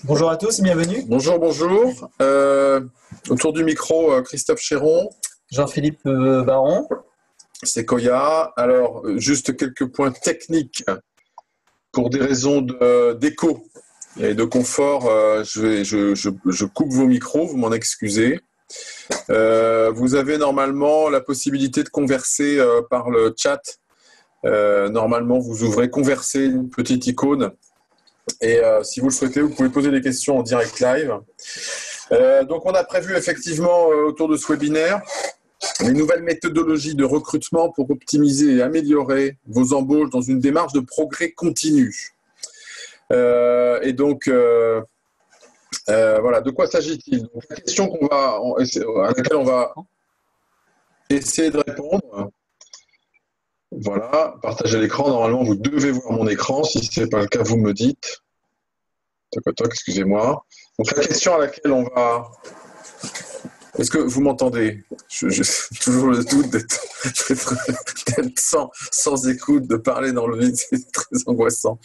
Bonjour à tous, bienvenue. Bonjour, bonjour. Autour du micro, Christophe Chéron. Jean-Philippe Baron. Sequoia. Alors, juste quelques points techniques. Pour des raisons d'écho et de confort, je coupe vos micros, vous m'en excusez. Vous avez normalement la possibilité de converser par le chat. Normalement, vous ouvrez converser, une petite icône. Et si vous le souhaitez, vous pouvez poser des questions en direct live. Donc, on a prévu effectivement autour de ce webinaire les nouvelles méthodologies de recrutement pour optimiser et améliorer vos embauches dans une démarche de progrès continu. Voilà, de quoi s'agit-il? La question à laquelle on va essayer de répondre. Voilà, partagez l'écran. Normalement, vous devez voir mon écran. Si ce n'est pas le cas, vous me dites. Excusez-moi. Donc, la question à laquelle on va... Est-ce que vous m'entendez? Toujours le doute d'être sans écoute, de parler dans le vide, c'est très angoissant.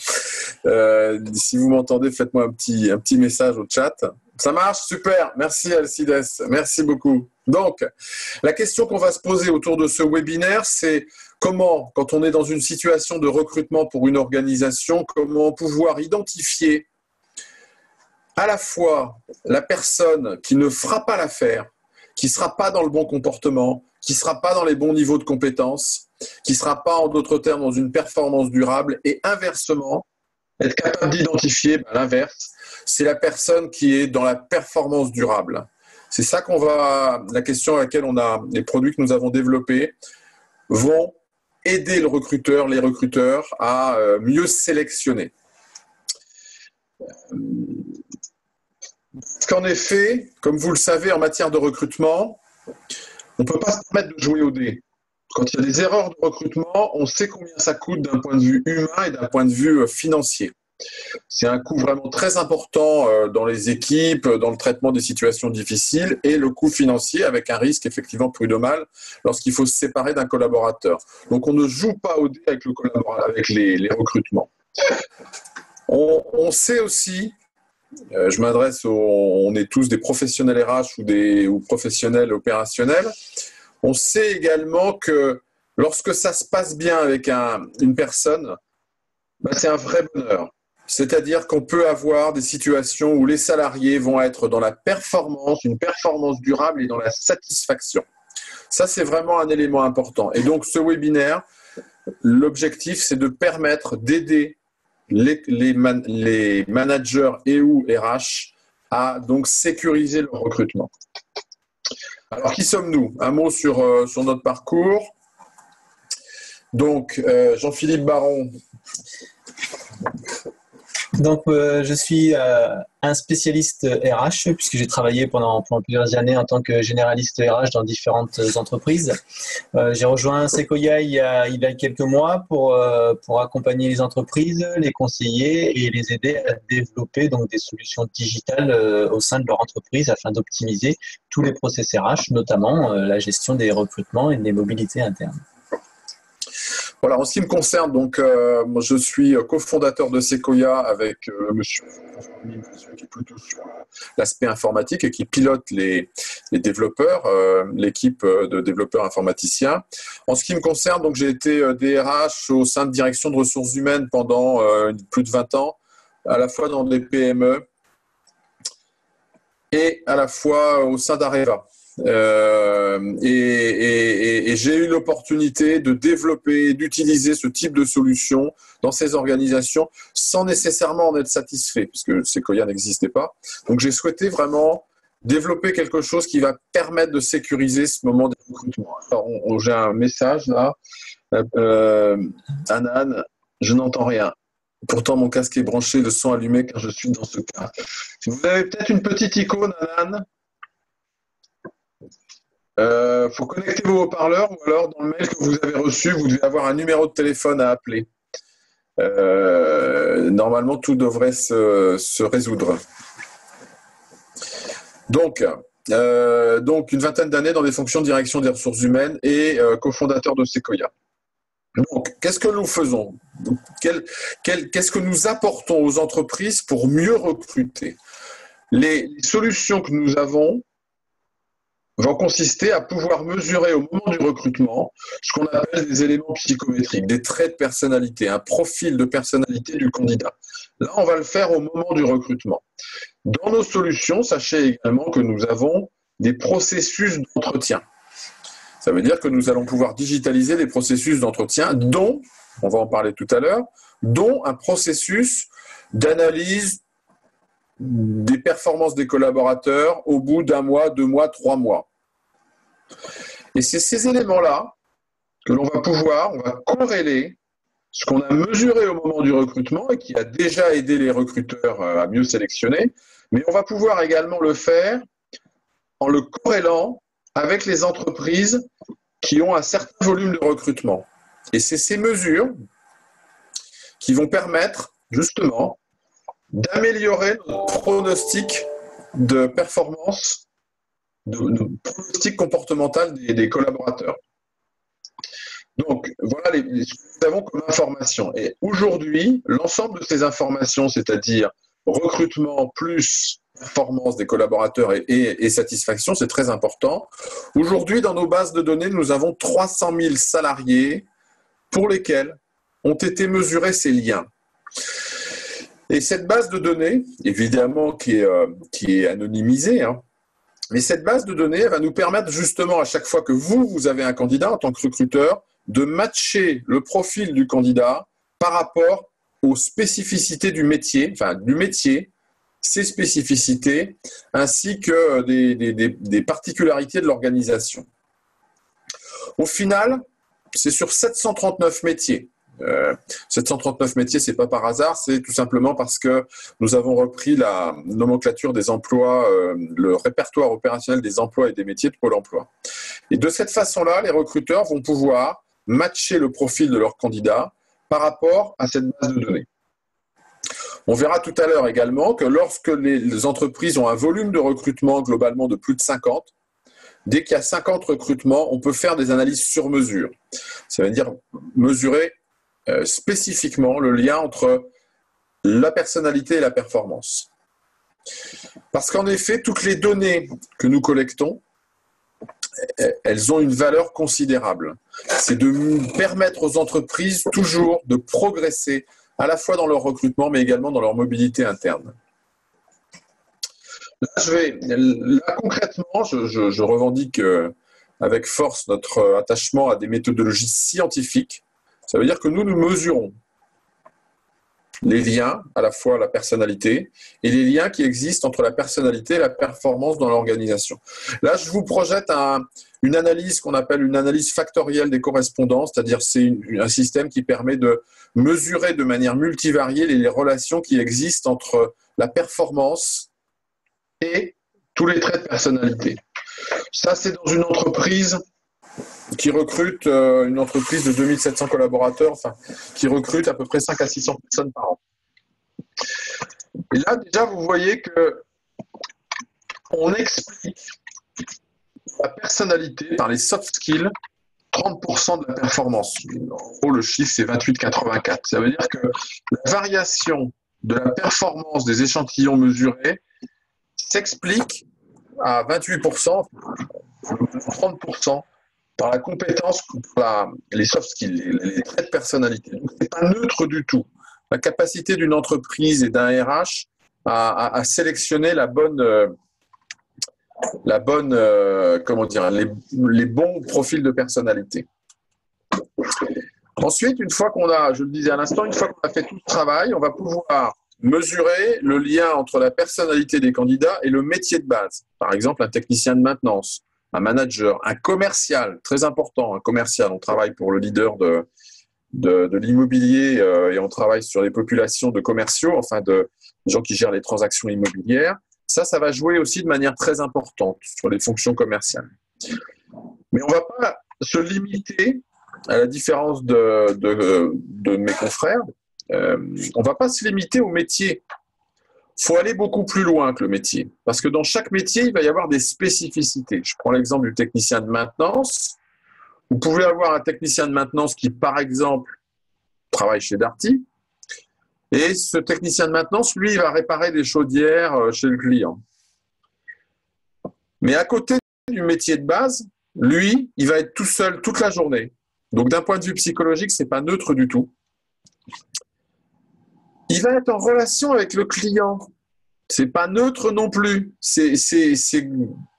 Si vous m'entendez, faites-moi un petit message au chat. Ça marche? Super. Merci Alcides. Merci beaucoup. Donc, la question qu'on va se poser autour de ce webinaire, c'est comment, quand on est dans une situation de recrutement pour une organisation, comment pouvoir identifier à la fois la personne qui ne fera pas l'affaire, qui ne sera pas dans le bon comportement, qui ne sera pas dans les bons niveaux de compétences, qui ne sera pas, en d'autres termes, dans une performance durable, et inversement, être capable d'identifier l'inverse, c'est la personne qui est dans la performance durable. C'est ça la question à laquelle les produits que nous avons développés vont aider les recruteurs à mieux sélectionner. Parce qu'en effet, comme vous le savez, en matière de recrutement, on ne peut pas se permettre de jouer au dé. Quand il y a des erreurs de recrutement, on sait combien ça coûte d'un point de vue humain et d'un point de vue financier. C'est un coût vraiment très important dans les équipes, dans le traitement des situations difficiles, et le coût financier avec un risque effectivement prud'homal lorsqu'il faut se séparer d'un collaborateur. Donc on ne joue pas au dé avec les recrutements. On sait aussi... je m'adresse on est tous des professionnels RH ou professionnels opérationnels. On sait également que lorsque ça se passe bien avec une personne, c'est un vrai bonheur. C'est-à-dire qu'on peut avoir des situations où les salariés vont être dans la performance, une performance durable et dans la satisfaction. Ça, c'est vraiment un élément important. Et donc, ce webinaire, l'objectif, c'est de permettre d'aider les managers et ou RH à donc sécuriser leur recrutement. Alors, qui sommes-nous? Un mot sur notre parcours. Donc, Jean-Philippe Baron. Donc, je suis un spécialiste RH, puisque j'ai travaillé pendant plusieurs années en tant que généraliste RH dans différentes entreprises. J'ai rejoint Sequoia il y a quelques mois pour accompagner les entreprises, les conseiller et les aider à développer donc des solutions digitales au sein de leur entreprise afin d'optimiser tous les process RH, notamment la gestion des recrutements et des mobilités internes. Voilà, en ce qui me concerne, donc, moi, je suis cofondateur de Sequoia avec monsieur qui est plutôt sur l'aspect informatique et qui pilote les développeurs, l'équipe de développeurs informaticiens. En ce qui me concerne, donc, j'ai été DRH au sein de direction de ressources humaines pendant plus de 20 ans, à la fois dans des PME et à la fois au sein d'Areva. Et j'ai eu l'opportunité de développer, d'utiliser ce type de solution dans ces organisations sans nécessairement en être satisfait, puisque Sequoia n'existait pas. Donc j'ai souhaité vraiment développer quelque chose qui va permettre de sécuriser ce moment de recrutement. Alors, j'ai un message là. Anan, je n'entends rien. Pourtant, mon casque est branché, le son allumé car je suis dans ce cas. Vous avez peut-être une petite icône, Anan. Faut connecter vos haut-parleurs ou alors dans le mail que vous avez reçu, vous devez avoir un numéro de téléphone à appeler. Normalement, tout devrait se résoudre. Donc, une vingtaine d'années dans des fonctions de direction des ressources humaines et cofondateur de Sequoia. Donc, qu'est-ce que nous faisons? Qu'est-ce que nous apportons aux entreprises pour mieux recruter? Les solutions que nous avons vont consister à pouvoir mesurer au moment du recrutement ce qu'on appelle des éléments psychométriques, des traits de personnalité, un profil de personnalité du candidat. Là, on va le faire au moment du recrutement. Dans nos solutions, sachez également que nous avons des processus d'entretien. Ça veut dire que nous allons pouvoir digitaliser les processus d'entretien, dont, on va en parler tout à l'heure, dont un processus d'analyse des performances des collaborateurs au bout d'1 mois, 2 mois, 3 mois. Et c'est ces éléments-là que l'on va corréler ce qu'on a mesuré au moment du recrutement et qui a déjà aidé les recruteurs à mieux sélectionner, mais on va pouvoir également le faire en le corrélant avec les entreprises qui ont un certain volume de recrutement. Et c'est ces mesures qui vont permettre justement d'améliorer notre pronostic de performance, de pronostic comportemental des collaborateurs. Donc, voilà ce que nous avons comme information. Et aujourd'hui, l'ensemble de ces informations, c'est-à-dire recrutement plus performance des collaborateurs et satisfaction, c'est très important. Aujourd'hui, dans nos bases de données, nous avons 300 000 salariés pour lesquels ont été mesurés ces liens. Et cette base de données, évidemment, qui est anonymisée, hein, mais cette base de données elle va nous permettre justement, à chaque fois que vous avez un candidat en tant que recruteur, de matcher le profil du candidat par rapport aux spécificités du métier, ses spécificités, ainsi que des particularités de l'organisation. Au final, c'est sur 739 métiers. 739 métiers, c'est pas par hasard, c'est tout simplement parce que nous avons repris la nomenclature des emplois, le répertoire opérationnel des emplois et des métiers de Pôle emploi. Et de cette façon-là, les recruteurs vont pouvoir matcher le profil de leur candidat par rapport à cette base de données. On verra tout à l'heure également que lorsque les entreprises ont un volume de recrutement globalement de plus de 50, dès qu'il y a 50 recrutements, on peut faire des analyses sur mesure. Ça veut dire mesurer spécifiquement le lien entre la personnalité et la performance. Parce qu'en effet, toutes les données que nous collectons, elles ont une valeur considérable. C'est de permettre aux entreprises toujours de progresser à la fois dans leur recrutement, mais également dans leur mobilité interne. Là concrètement, je revendique avec force notre attachement à des méthodologies scientifiques. Ça veut dire que nous mesurons les liens, à la fois la personnalité, et les liens qui existent entre la personnalité et la performance dans l'organisation. Là, je vous projette une analyse qu'on appelle une analyse factorielle des correspondances, c'est-à-dire c'est un système qui permet de mesurer de manière multivariée les relations qui existent entre la performance et tous les traits de personnalité. Ça, c'est dans une entreprise qui recrute, une entreprise de 2700 collaborateurs, qui recrute à peu près 5 à 600 personnes par an. Et là, déjà, vous voyez qu'on explique la personnalité par les soft skills, 30% de la performance. En gros, le chiffre, c'est 28,84. Ça veut dire que la variation de la performance des échantillons mesurés s'explique à 28%, 30%, par la compétence, par les soft skills, les traits de personnalité. Donc, ce n'est pas neutre du tout. La capacité d'une entreprise et d'un RH à sélectionner les bons profils de personnalité. Ensuite, une fois qu'on a, je le disais à l'instant, une fois qu'on a fait tout ce travail, on va pouvoir mesurer le lien entre la personnalité des candidats et le métier de base. Par exemple, un technicien de maintenance, un manager, un commercial, très important, un commercial. On travaille pour le leader de l'immobilier et on travaille sur les populations de commerciaux, enfin de gens qui gèrent les transactions immobilières. Ça va jouer aussi de manière très importante sur les fonctions commerciales. Mais on ne va pas se limiter, à la différence de mes confrères, on ne va pas se limiter au métier. Il faut aller beaucoup plus loin que le métier. Parce que dans chaque métier, il va y avoir des spécificités. Je prends l'exemple du technicien de maintenance. Vous pouvez avoir un technicien de maintenance qui, par exemple, travaille chez Darty, et ce technicien de maintenance, lui, il va réparer des chaudières chez le client. Mais à côté du métier de base, lui, il va être tout seul toute la journée. Donc, d'un point de vue psychologique, c'est pas neutre du tout. Il va être en relation avec le client. C'est pas neutre non plus.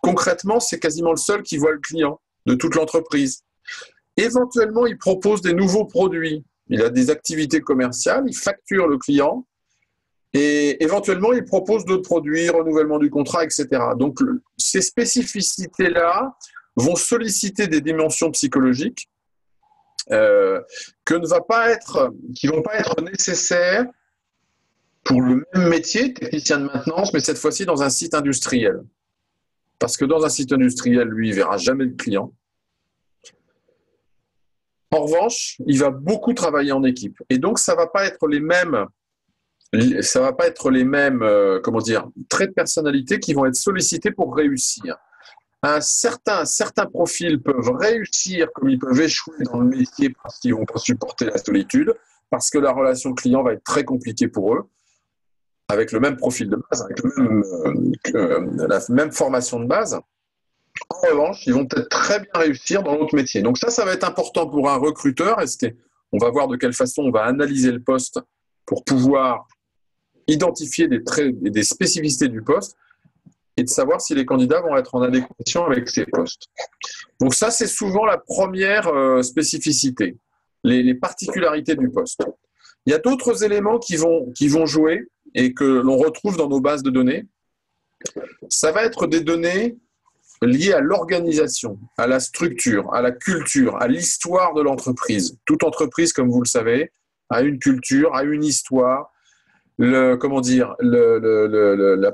Concrètement, c'est quasiment le seul qui voit le client de toute l'entreprise. Éventuellement, il propose des nouveaux produits. Il a des activités commerciales, il facture le client et éventuellement, il propose d'autres produits, renouvellement du contrat, etc. Donc, ces spécificités-là vont solliciter des dimensions psychologiques qui vont pas être nécessaires pour le même métier, technicien de maintenance, mais cette fois-ci dans un site industriel. Parce que dans un site industriel, lui, il ne verra jamais le client. En revanche, il va beaucoup travailler en équipe. Et donc, ça ne va pas être les mêmes, traits de personnalité qui vont être sollicités pour réussir. Certains profils peuvent réussir comme ils peuvent échouer dans le métier parce qu'ils ne vont pas supporter la solitude, parce que la relation client va être très compliquée pour eux, avec le même profil de base, avec la même formation de base. En revanche, ils vont peut-être très bien réussir dans l'autre métier. Donc ça va être important pour un recruteur. On va voir de quelle façon on va analyser le poste pour pouvoir identifier des traits et des spécificités du poste et de savoir si les candidats vont être en adéquation avec ces postes. Donc ça, c'est souvent la première spécificité, les particularités du poste. Il y a d'autres éléments qui vont jouer et que l'on retrouve dans nos bases de données. Ça va être des données liées à l'organisation, à la structure, à la culture, à l'histoire de l'entreprise. Toute entreprise, comme vous le savez, a une culture, a une histoire. La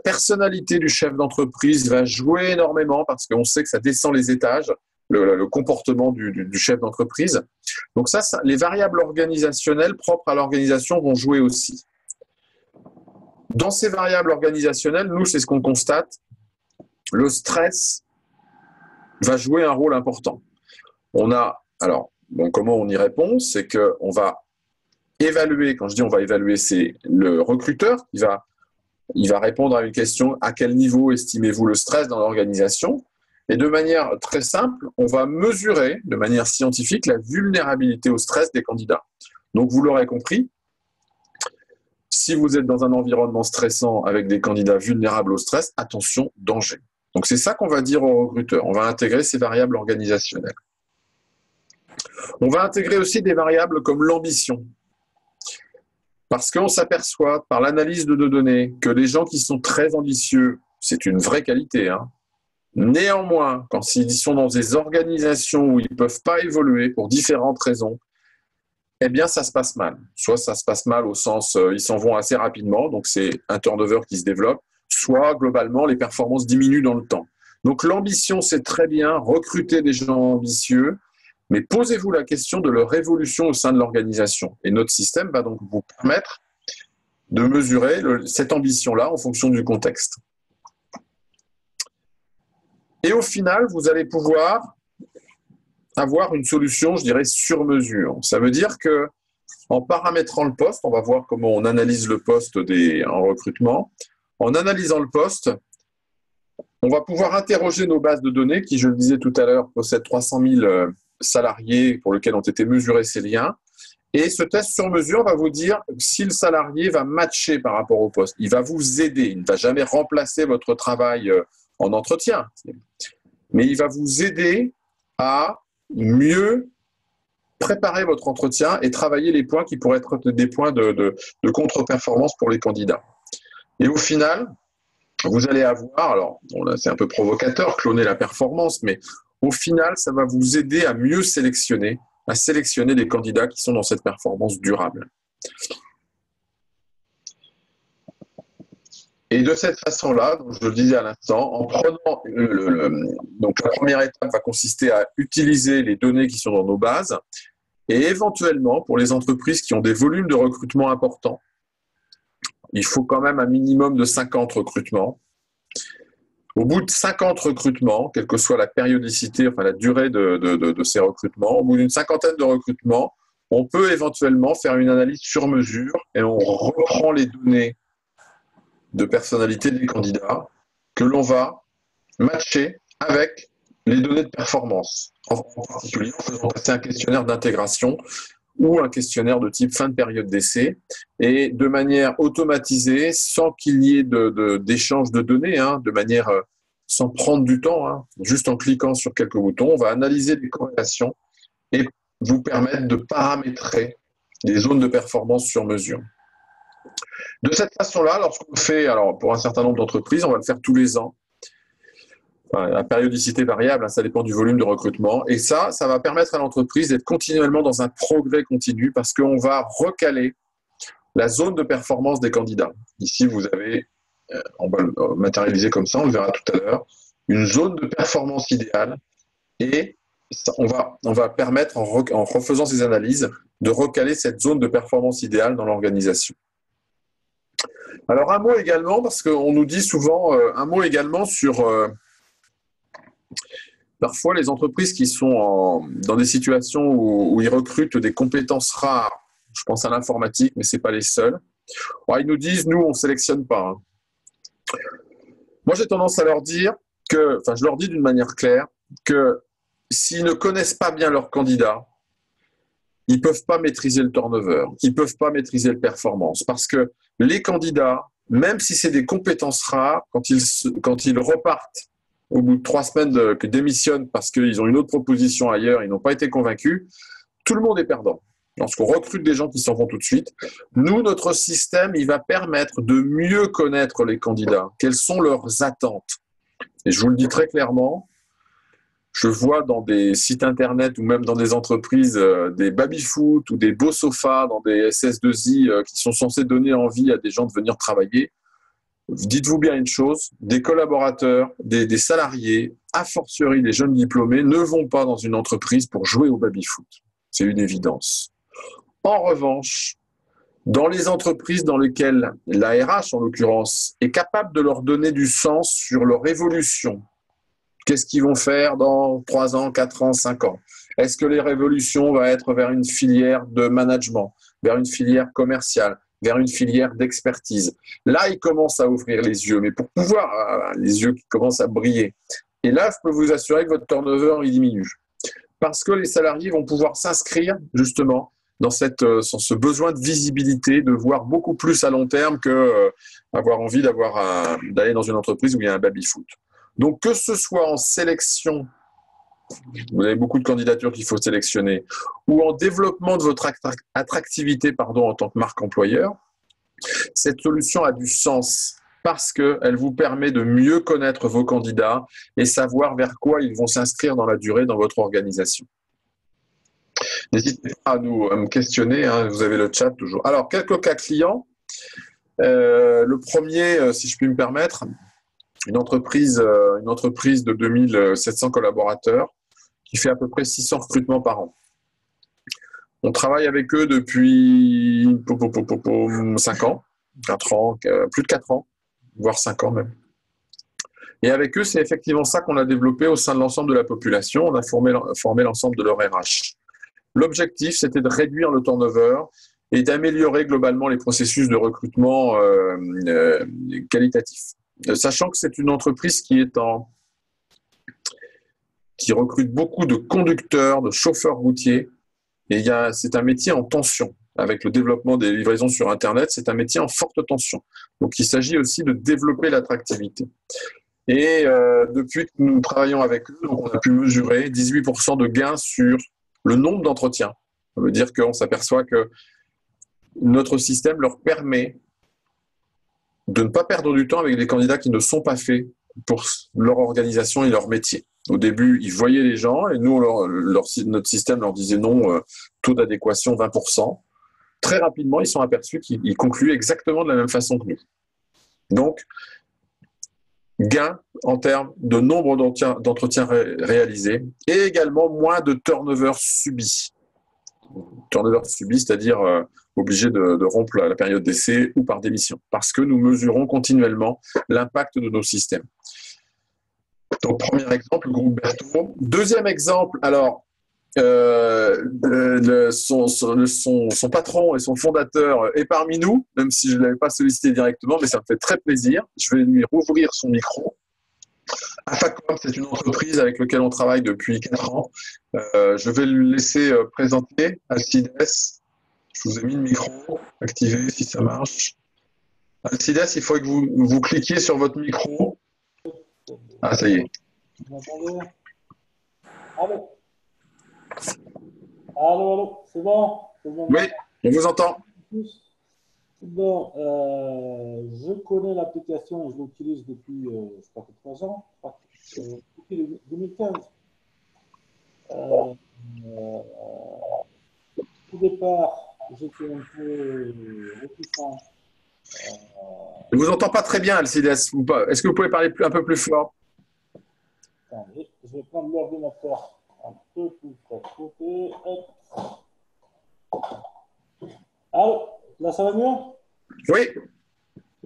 personnalité du chef d'entreprise va jouer énormément parce qu'on sait que ça descend les étages, le comportement du chef d'entreprise. Donc ça, les variables organisationnelles propres à l'organisation vont jouer aussi. Dans ces variables organisationnelles, nous, c'est ce qu'on constate, le stress va jouer un rôle important. Comment on y répond? C'est qu'on va évaluer, quand je dis on va évaluer, c'est le recruteur qui va répondre à une question: à quel niveau estimez-vous le stress dans l'organisation? Et de manière très simple, on va mesurer de manière scientifique la vulnérabilité au stress des candidats. Donc vous l'aurez compris, si vous êtes dans un environnement stressant avec des candidats vulnérables au stress, attention, danger. Donc c'est ça qu'on va dire aux recruteurs. On va intégrer ces variables organisationnelles. On va intégrer aussi des variables comme l'ambition. Parce qu'on s'aperçoit par l'analyse de nos données que les gens qui sont très ambitieux, c'est une vraie qualité. Néanmoins, quand ils sont dans des organisations où ils ne peuvent pas évoluer pour différentes raisons, eh bien, ça se passe mal. Soit ça se passe mal au sens, ils s'en vont assez rapidement, donc c'est un turnover qui se développe, soit globalement, les performances diminuent dans le temps. Donc l'ambition, c'est très bien, recruter des gens ambitieux, mais posez-vous la question de leur évolution au sein de l'organisation. Et notre système va donc vous permettre de mesurer cette ambition-là en fonction du contexte. Et au final, vous allez pouvoir avoir une solution, je dirais, sur mesure. Ça veut dire que en paramétrant le poste, on va voir comment on analyse le poste en recrutement. En analysant le poste, on va pouvoir interroger nos bases de données qui, je le disais tout à l'heure, possèdent 300 000 salariés pour lesquels ont été mesurés ces liens. Et ce test sur mesure va vous dire si le salarié va matcher par rapport au poste. Il va vous aider. Il ne va jamais remplacer votre travail en entretien. Mais il va vous aider à mieux préparer votre entretien et travailler les points qui pourraient être des points de contre-performance pour les candidats. Et au final, vous allez avoir, alors c'est un peu provocateur, cloner la performance, mais au final, ça va vous aider à mieux sélectionner, les candidats qui sont dans cette performance durable. Et de cette façon-là, je le disais à l'instant, en prenant donc la première étape va consister à utiliser les données qui sont dans nos bases et éventuellement, pour les entreprises qui ont des volumes de recrutement importants, il faut quand même un minimum de 50 recrutements. Au bout de 50 recrutements, quelle que soit la périodicité, enfin la durée de ces recrutements, au bout d'une cinquantaine de recrutements, on peut éventuellement faire une analyse sur mesure et on reprend les données de personnalité des candidats que l'on va matcher avec les données de performance, en particulier en faisant passer un questionnaire d'intégration ou un questionnaire de type fin de période d'essai, et de manière automatisée, sans qu'il y ait d'échange de données, de manière sans prendre du temps, juste en cliquant sur quelques boutons, on va analyser les corrélations et vous permettre de paramétrer les zones de performance sur mesure. De cette façon-là, lorsqu'on le fait, alors pour un certain nombre d'entreprises, on va le faire tous les ans, à périodicité variable, ça dépend du volume de recrutement. Et ça va permettre à l'entreprise d'être continuellement dans un progrès continu parce qu'on va recaler la zone de performance des candidats. Ici, vous avez, on va le matérialiser comme ça, on le verra tout à l'heure, une zone de performance idéale et on va permettre, en refaisant ces analyses, de recaler cette zone de performance idéale dans l'organisation. Alors, un mot également, parce qu'on nous dit souvent, un mot également sur... Parfois, les entreprises qui sont dans des situations où ils recrutent des compétences rares, je pense à l'informatique, mais ce n'est pas les seuls, alors, ils nous disent, nous, on ne sélectionne pas. Moi, j'ai tendance à leur dire je leur dis d'une manière claire, que s'ils ne connaissent pas bien leurs candidats, ils ne peuvent pas maîtriser le turnover, ils ne peuvent pas maîtriser la performance, parce que les candidats, même si c'est des compétences rares, quand ils repartent au bout de 3 semaines que démissionnent parce qu'ils ont une autre proposition ailleurs, ils n'ont pas été convaincus, tout le monde est perdant. Lorsqu'on recrute des gens qui s'en vont tout de suite, nous, notre système, il va permettre de mieux connaître les candidats, quelles sont leurs attentes. Et je vous le dis très clairement, je vois dans des sites internet ou même dans des entreprises des baby-foot ou des beaux sofas dans des SS2I qui sont censés donner envie à des gens de venir travailler. Dites-vous bien une chose, des collaborateurs, des salariés, a fortiori des jeunes diplômés, ne vont pas dans une entreprise pour jouer au baby-foot. C'est une évidence. En revanche, dans les entreprises dans lesquelles la RH, en l'occurrence, est capable de leur donner du sens sur leur évolution, qu'est-ce qu'ils vont faire dans 3 ans, 4 ans, 5 ans? Est-ce que les révolutions vont être vers une filière de management, vers une filière commerciale, vers une filière d'expertise? Là, ils commencent à ouvrir les yeux, mais pour pouvoir, les yeux qui commencent à briller. Et là, je peux vous assurer que votre turnover, il diminue. Parce que les salariés vont pouvoir s'inscrire, justement, dans ce besoin de visibilité, de voir beaucoup plus à long terme que avoir envie d'aller dans une entreprise où il y a un baby-foot. Donc, que ce soit en sélection, vous avez beaucoup de candidatures qu'il faut sélectionner, ou en développement de votre attractivité en tant que marque employeur, cette solution a du sens parce qu'elle vous permet de mieux connaître vos candidats et savoir vers quoi ils vont s'inscrire dans la durée dans votre organisation. N'hésitez pas à me questionner, vous avez le chat toujours. Alors, quelques cas clients. Le premier, si je puis me permettre, une entreprise de 2700 collaborateurs qui fait à peu près 600 recrutements par an. On travaille avec eux depuis 5 ans, 4 ans, plus de 4 ans, voire 5 ans même. Et avec eux, c'est effectivement ça qu'on a développé au sein de l'ensemble de la population. On a formé l'ensemble de leur RH. L'objectif, c'était de réduire le turnover et d'améliorer globalement les processus de recrutement qualitatifs. Sachant que c'est une entreprise qui recrute beaucoup de conducteurs, de chauffeurs routiers, et c'est un métier en tension. Avec le développement des livraisons sur Internet, c'est un métier en forte tension. Donc, il s'agit aussi de développer l'attractivité. Et depuis que nous travaillons avec eux, donc on a pu mesurer 18% de gains sur le nombre d'entretiens. Ça veut dire qu'on s'aperçoit que notre système leur permet de ne pas perdre du temps avec des candidats qui ne sont pas faits pour leur organisation et leur métier. Au début, ils voyaient les gens et nous, notre système leur disait non, taux d'adéquation 20%. Très rapidement, ils sont aperçus qu'ils concluaient exactement de la même façon que nous. Donc, gain en termes de nombre d'entretiens réalisés et également moins de turnover subi. Turnover subi, c'est-à-dire obligé de rompre la période d'essai ou par démission, parce que nous mesurons continuellement l'impact de nos systèmes. Donc, premier exemple, le groupe Berthaud. Deuxième exemple, alors, son patron et son fondateur est parmi nous, même si je ne l'avais pas sollicité directement, mais ça me fait très plaisir. Je vais lui rouvrir son micro. Afacom, c'est une entreprise avec laquelle on travaille depuis 4 ans. Je vais lui laisser présenter Alcides. Je vous ai mis le micro, activé si ça marche. Alcides, il faut que vous cliquiez sur votre micro. Ah, ça y est. Vous m'entendez? Allô? Allô, allô, c'est bon? Oui, on vous entend. Bon, je connais l'application et je l'utilise depuis, je crois que 3 ans, depuis 2015. Au départ, j'étais un peu réticent. Je ne vous entends pas très bien, Alcides. Est-ce que vous pouvez parler un peu plus fort? Attendez, je vais prendre l'ordinateur un peu plus près. Côté, hop. Allô, là ça va mieux? Oui.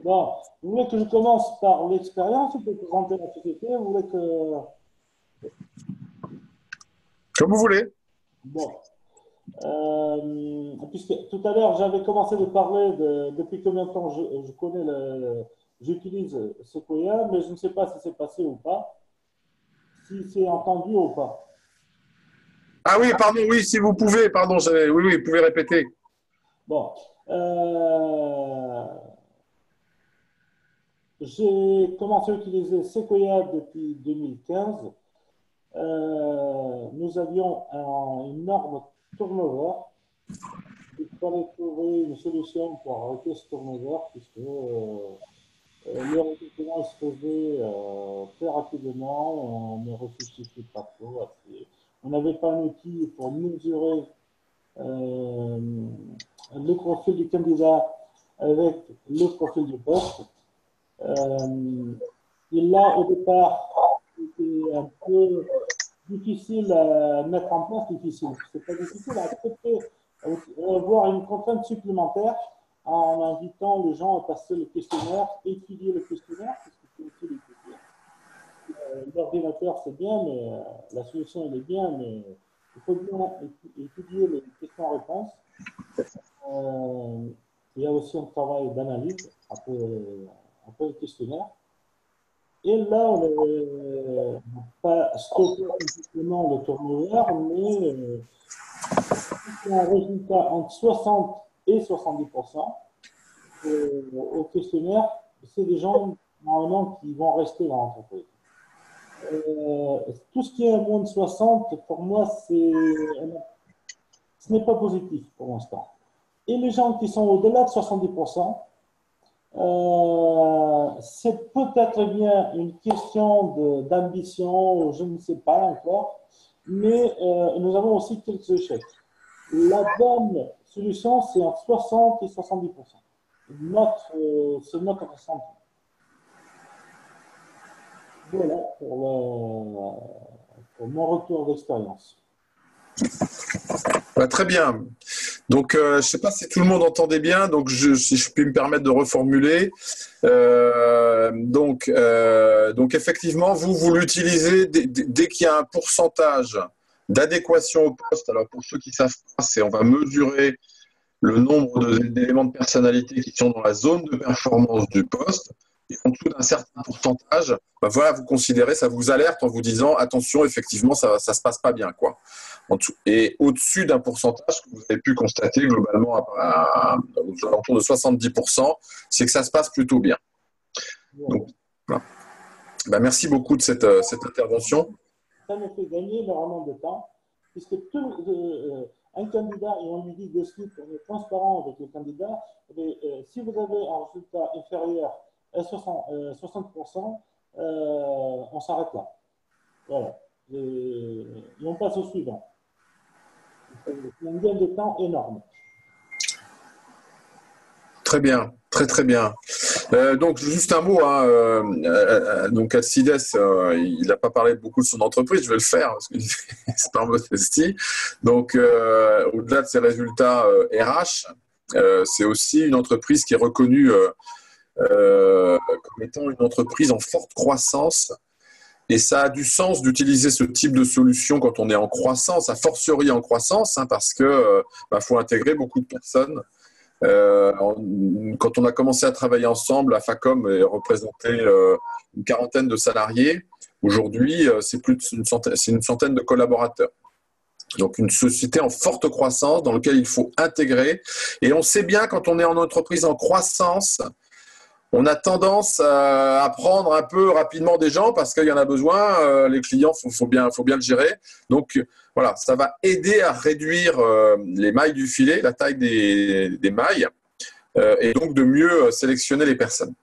Bon, vous voulez que je commence par l'expérience ou pour présenter la société? Vous voulez que... Comme vous voulez. Bon. Puisque tout à l'heure, j'avais commencé de parler de depuis combien de temps je connais j'utilise Sequoia, mais je ne sais pas si c'est passé ou pas, si c'est entendu ou pas. Ah oui, pardon, oui, si vous pouvez, pardon, oui, vous pouvez répéter. Bon. J'ai commencé à utiliser Sequoia depuis 2015. Nous avions un énorme turnover. Il fallait trouver une solution pour arrêter ce turnover puisque le recrutement se faisait très rapidement. On ne réfléchissait pas trop. On n'avait pas un outil pour mesurer le profil du candidat avec le profil du poste. Et là, au départ, c'était un peu difficile à mettre en place, c'est pas difficile à accepter, avoir une contrainte supplémentaire en invitant les gens à passer le questionnaire, étudier le questionnaire, parce que c'est aussi l'étudier. L'ordinateur, c'est bien, mais la solution, elle est bien, mais il faut bien étudier les questions-réponses. Il y a aussi un travail d'analyse après le questionnaire. Et là, on n'a pas stoppé complètement le turnover, mais un résultat entre 60 et 70% au questionnaire, c'est des gens normalement qui vont rester dans l'entreprise. Tout ce qui est à moins de 60, pour moi, ce n'est pas positif pour l'instant. Et les gens qui sont au-delà de 70%, c'est peut-être bien une question d'ambition, je ne sais pas encore, mais nous avons aussi quelques échecs. La bonne solution, c'est entre 60 et 70%. C'est notre ressenti. Voilà pour mon retour d'expérience. Très bien. Donc, je ne sais pas si tout le monde entendait bien, donc si je puis me permettre de reformuler. Donc, effectivement, vous l'utilisez dès qu'il y a un pourcentage d'adéquation au poste. Alors, pour ceux qui ne savent pas, on va mesurer le nombre d'éléments de personnalité qui sont dans la zone de performance du poste. Et en dessous d'un certain pourcentage, voilà, vous considérez, ça vous alerte en vous disant attention, effectivement, ça ne se passe pas bien, quoi. Et au-dessus d'un pourcentage que vous avez pu constater globalement aux alentours de 70%, c'est que ça se passe plutôt bien. Donc, voilà. Merci beaucoup de cette intervention. Ça me fait gagner énormément de temps, puisque un candidat, et on lui dit de suite, on est transparent avec le candidat, si vous avez un résultat inférieur à 60%, on s'arrête là. Voilà. Et on passe au suivant. C'est un gain de temps énorme. Très bien, très bien. Donc, juste un mot. Donc, Alcides, il n'a pas parlé beaucoup de son entreprise. Je vais le faire, parce que c'est par modestie. Donc, au-delà de ses résultats RH, c'est aussi une entreprise qui est reconnue comme étant une entreprise en forte croissance Et ça a du sens d'utiliser ce type de solution quand on est en croissance, a fortiori en croissance, hein, parce que faut intégrer beaucoup de personnes. Quand on a commencé à travailler ensemble, la Facom représentait une quarantaine de salariés. Aujourd'hui, c'est une centaine de collaborateurs. Donc une société en forte croissance dans laquelle il faut intégrer. Et on sait bien quand on est en entreprise en croissance, on a tendance à prendre un peu rapidement des gens parce qu'il y en a besoin. Les clients, faut bien le gérer. Donc voilà, ça va aider à réduire les mailles du filet, la taille des mailles, et donc de mieux sélectionner les personnes.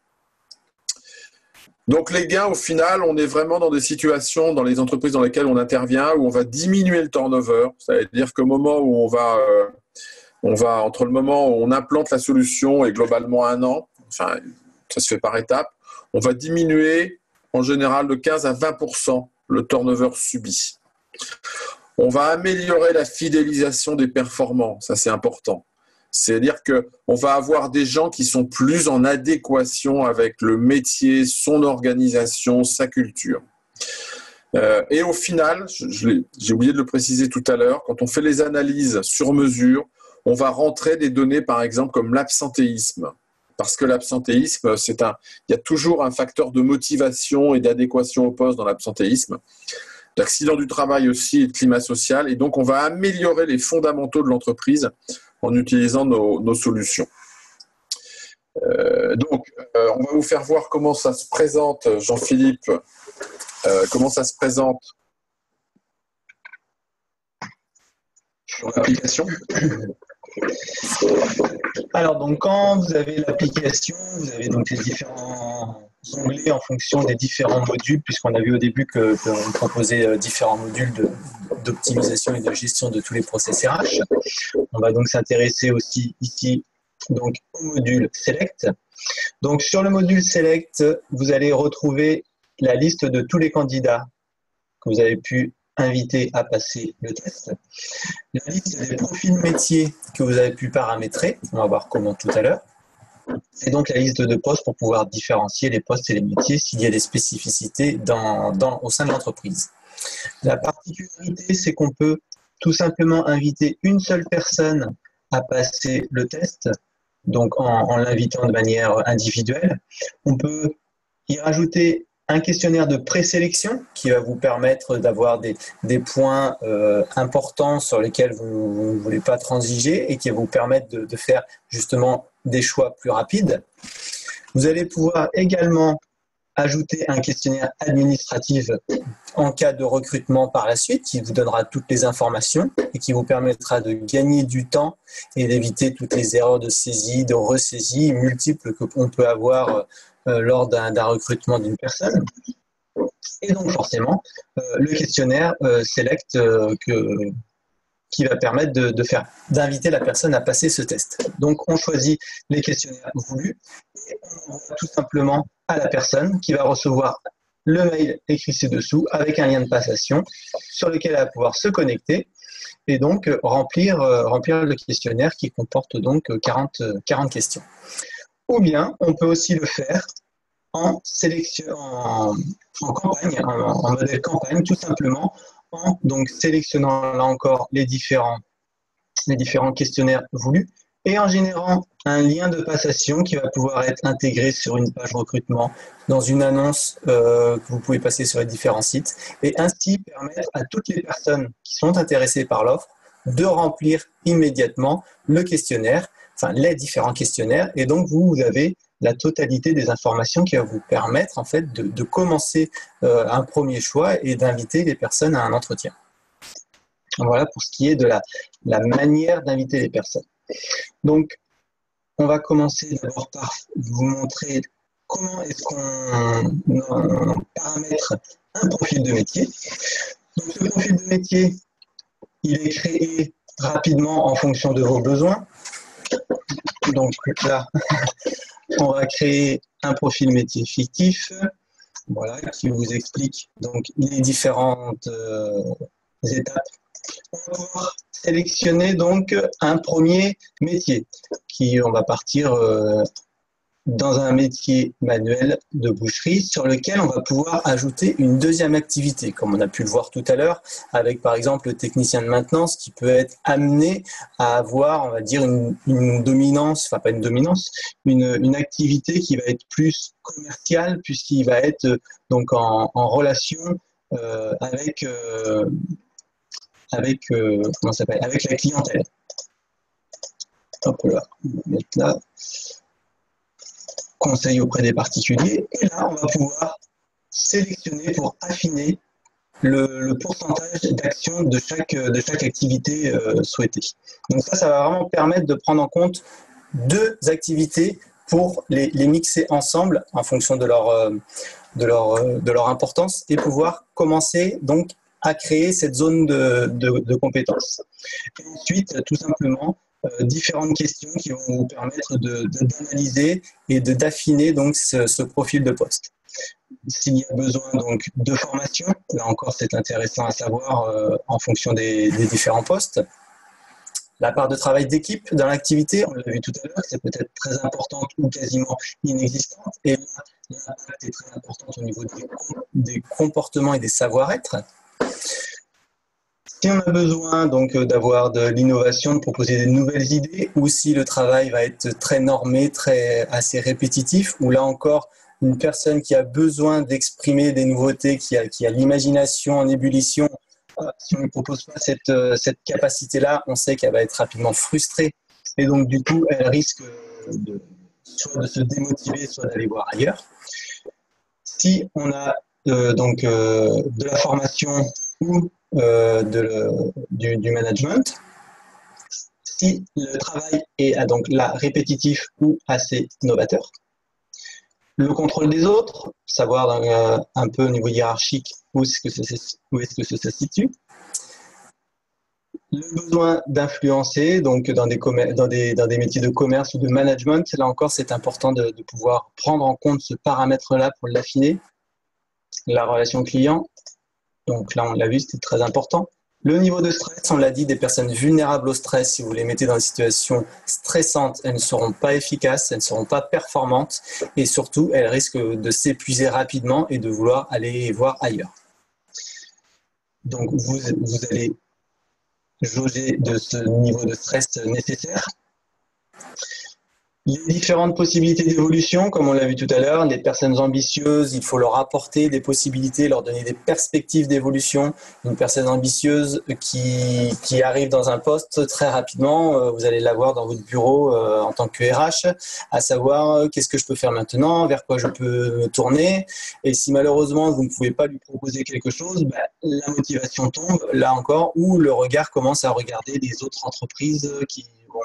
Donc les gains, au final, on est vraiment dans des situations, dans les entreprises dans lesquelles on intervient, où on va diminuer le turnover. C'est-à-dire qu'au moment où on va, entre le moment où on implante la solution et globalement 1 an, enfin, ça se fait par étapes, on va diminuer en général de 15 à 20% le turnover subi. On va améliorer la fidélisation des performants, ça c'est important. C'est-à-dire qu'on va avoir des gens qui sont plus en adéquation avec le métier, son organisation, sa culture. Et au final, j'ai oublié de le préciser tout à l'heure, quand on fait les analyses sur mesure, on va rentrer des données par exemple comme l'absentéisme. Parce que l'absentéisme, il y a toujours un facteur de motivation et d'adéquation au poste dans l'absentéisme. L'accident du travail aussi et le climat social. Et donc, on va améliorer les fondamentaux de l'entreprise en utilisant nos solutions. On va vous faire voir comment ça se présente, Jean-Philippe, comment ça se présente sur l'application. Alors, donc, quand vous avez l'application, vous avez donc les différents onglets en fonction des différents modules, puisqu'on a vu au début qu'on proposait différents modules d'optimisation et de gestion de tous les process RH. On va donc s'intéresser aussi ici donc, au module Select. Donc, sur le module Select, vous allez retrouver la liste de tous les candidats que vous avez pu inviter à passer le test. La liste des profils métiers que vous avez pu paramétrer, on va voir comment tout à l'heure. Et donc la liste de postes pour pouvoir différencier les postes et les métiers s'il y a des spécificités au sein de l'entreprise. La particularité, c'est qu'on peut tout simplement inviter une seule personne à passer le test, donc en l'invitant de manière individuelle. On peut y rajouter un questionnaire de présélection qui va vous permettre d'avoir des points importants sur lesquels vous ne voulez pas transiger et qui va vous permettre de faire justement des choix plus rapides. Vous allez pouvoir également ajouter un questionnaire administratif en cas de recrutement par la suite qui vous donnera toutes les informations et qui vous permettra de gagner du temps et d'éviter toutes les erreurs de saisie, de ressaisie multiples qu'on peut avoir lors d'un recrutement d'une personne. Et donc forcément, le questionnaire Select qui va permettre d'inviter la personne à passer ce test. Donc on choisit les questionnaires voulus et on envoie tout simplement à la personne qui va recevoir le mail écrit ci-dessous avec un lien de passation sur lequel elle va pouvoir se connecter et donc remplir le questionnaire qui comporte donc 40 questions. Ou bien, on peut aussi le faire en campagne, en modèle campagne, tout simplement, en donc sélectionnant là encore les différents questionnaires voulus et en générant un lien de passation qui va pouvoir être intégré sur une page recrutement, dans une annonce que vous pouvez passer sur les différents sites et ainsi permettre à toutes les personnes qui sont intéressées par l'offre de remplir immédiatement le questionnaire, enfin les différents questionnaires, et donc vous avez la totalité des informations qui va vous permettre en fait de commencer un premier choix et d'inviter les personnes à un entretien. Voilà pour ce qui est de la manière d'inviter les personnes. Donc, on va commencer d'abord par vous montrer comment est-ce qu'on paramètre un profil de métier. Donc, ce profil de métier, il est créé rapidement en fonction de vos besoins. Donc là, on va créer un profil métier fictif, voilà, qui vous explique donc les différentes étapes. On va pouvoir sélectionner donc un premier métier on va partir dans un métier manuel de boucherie sur lequel on va pouvoir ajouter une deuxième activité, comme on a pu le voir tout à l'heure, avec par exemple le technicien de maintenance qui peut être amené à avoir, on va dire, une dominance, enfin pas une dominance, une activité qui va être plus commerciale, puisqu'il va être donc en relation avec, comment ça s'appelle, avec la clientèle. Hop là, on va mettre là. Conseil auprès des particuliers. Et là, on va pouvoir sélectionner pour affiner le pourcentage d'action de chaque activité souhaitée. Donc ça va vraiment permettre de prendre en compte deux activités pour les mixer ensemble en fonction de leur importance et pouvoir commencer donc à créer cette zone de compétences. Et ensuite, tout simplement, différentes questions qui vont vous permettre d'analyser et d'affiner donc ce profil de poste. S'il y a besoin donc de formation, là encore c'est intéressant à savoir en fonction des différents postes. La part de travail d'équipe dans l'activité, on l'a vu tout à l'heure, c'est peut-être très importante ou quasiment inexistante. Et là, l'impact est très important au niveau des comportements et des savoir-être. Si on a besoin donc d'avoir de l'innovation, de proposer des nouvelles idées, ou si le travail va être très normé, assez répétitif, ou là encore, une personne qui a besoin d'exprimer des nouveautés, qui a l'imagination en ébullition, si on ne propose pas cette capacité-là, on sait qu'elle va être rapidement frustrée. Et donc, du coup, elle risque soit de se démotiver, soit d'aller voir ailleurs. Si on a de la formation ou du management, si le travail est donc là répétitif ou assez novateur, le contrôle des autres, savoir un peu au niveau hiérarchique où est-ce que ça se situe. Le besoin d'influencer, donc dans des métiers de commerce ou de management, là encore, c'est important de pouvoir prendre en compte ce paramètre-là pour l'affiner. La relation client, donc là, on l'a vu, c'était très important. Le niveau de stress, on l'a dit, des personnes vulnérables au stress, si vous les mettez dans des situations stressantes, elles ne seront pas efficaces, elles ne seront pas performantes et surtout, elles risquent de s'épuiser rapidement et de vouloir aller voir ailleurs. Donc, vous allez jauger de ce niveau de stress nécessaire. Les différentes possibilités d'évolution, comme on l'a vu tout à l'heure, les personnes ambitieuses, il faut leur apporter des possibilités, leur donner des perspectives d'évolution. Une personne ambitieuse qui arrive dans un poste très rapidement, vous allez la voir dans votre bureau en tant que RH, à savoir qu'est-ce que je peux faire maintenant, vers quoi je peux me tourner. Et si malheureusement vous ne pouvez pas lui proposer quelque chose, la motivation tombe, là encore, où le regard commence à regarder les autres entreprises qui ont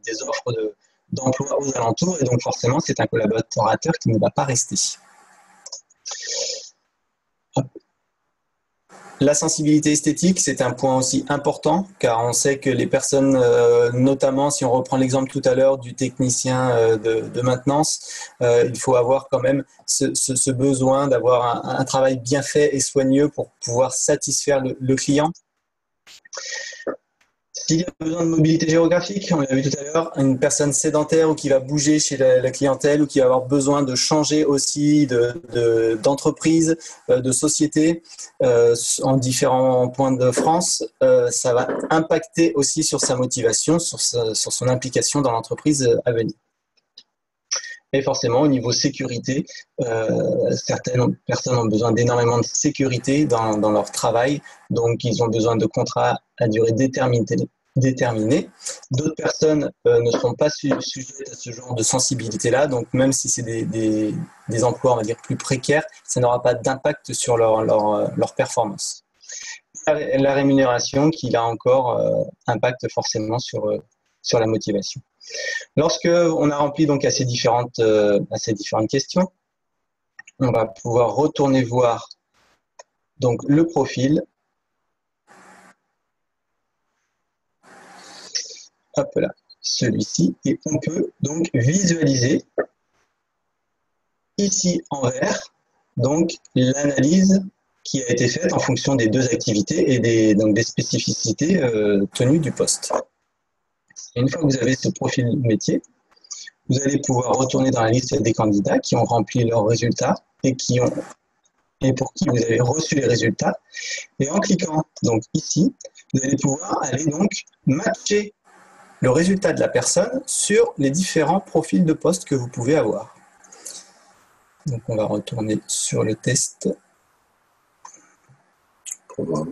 des offres d'emploi aux alentours, et donc forcément c'est un collaborateur qui ne va pas rester. La sensibilité esthétique, c'est un point aussi important, car on sait que les personnes, notamment si on reprend l'exemple tout à l'heure du technicien de maintenance, il faut avoir quand même ce besoin d'avoir un travail bien fait et soigneux pour pouvoir satisfaire le client. S'il y a besoin de mobilité géographique, on l'a vu tout à l'heure, une personne sédentaire ou qui va bouger chez la clientèle ou qui va avoir besoin de changer aussi d'entreprise, de société en différents points de France, ça va impacter aussi sur sa motivation, sur son implication dans l'entreprise à venir. Et forcément, au niveau sécurité, certaines personnes ont besoin d'énormément de sécurité dans leur travail, donc ils ont besoin de contrats à durée déterminée. D'autres personnes ne sont pas sujettes à ce genre de sensibilité-là, donc même si c'est des emplois, on va dire, plus précaires, ça n'aura pas d'impact sur leur performance. La rémunération qui, là encore, impacte forcément sur la motivation. Lorsque on a rempli donc à ces différentes questions, on va pouvoir retourner voir donc le profil. Hop là, celui-ci, et on peut donc visualiser ici en vert donc l'analyse qui a été faite en fonction des deux activités et des spécificités tenues du poste. Et une fois que vous avez ce profil métier, vous allez pouvoir retourner dans la liste des candidats qui ont rempli leurs résultats et pour qui vous avez reçu les résultats. Et en cliquant donc ici, vous allez pouvoir aller donc matcher le résultat de la personne sur les différents profils de poste que vous pouvez avoir. Donc on va retourner sur le test. Bon.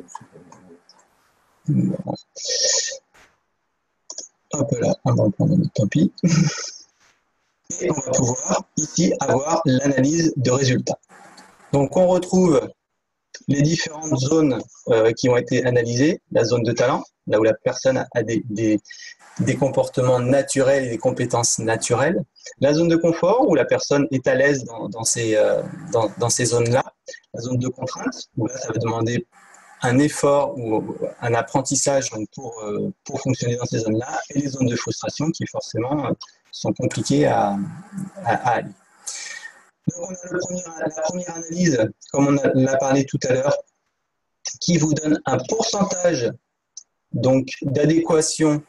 Hop là, on va prendre notre tapis. Et on va pouvoir ici avoir l'analyse de résultats. Donc on retrouve les différentes zones qui ont été analysées, la zone de talent, là où la personne a des comportements naturels et des compétences naturelles, la zone de confort, où la personne est à l'aise dans ces zones-là, la zone de contrainte, où là ça va demander un effort ou un apprentissage pour fonctionner dans ces zones-là, et les zones de frustration qui forcément sont compliquées à aller. Donc on a la première analyse, comme on l'a parlé tout à l'heure, qui vous donne un pourcentage donc d'adéquation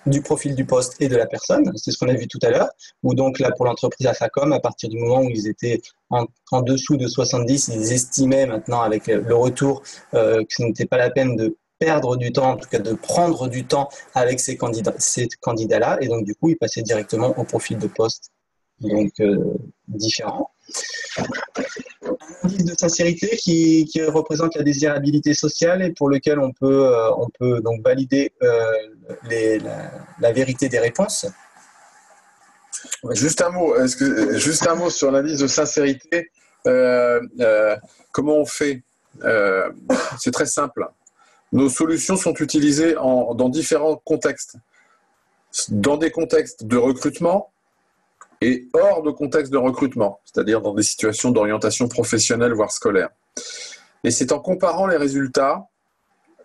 du profil du poste et de la personne. C'est ce qu'on a vu tout à l'heure, où donc là pour l'entreprise AFACOM, à partir du moment où ils étaient en dessous de 70, ils estimaient maintenant avec le retour que ce n'était pas la peine de perdre du temps, en tout cas de prendre du temps avec ces candidats-là, et donc du coup ils passaient directement au profil de poste donc différent. Un indice de sincérité qui représente la désirabilité sociale et pour lequel on peut donc valider la vérité des réponses. Juste un mot sur l'indice de sincérité. Comment on fait? C'est très simple. Nos solutions sont utilisées dans différents contextes. Dans des contextes de recrutement, et hors de contexte de recrutement, c'est-à-dire dans des situations d'orientation professionnelle, voire scolaire. Et c'est en comparant les résultats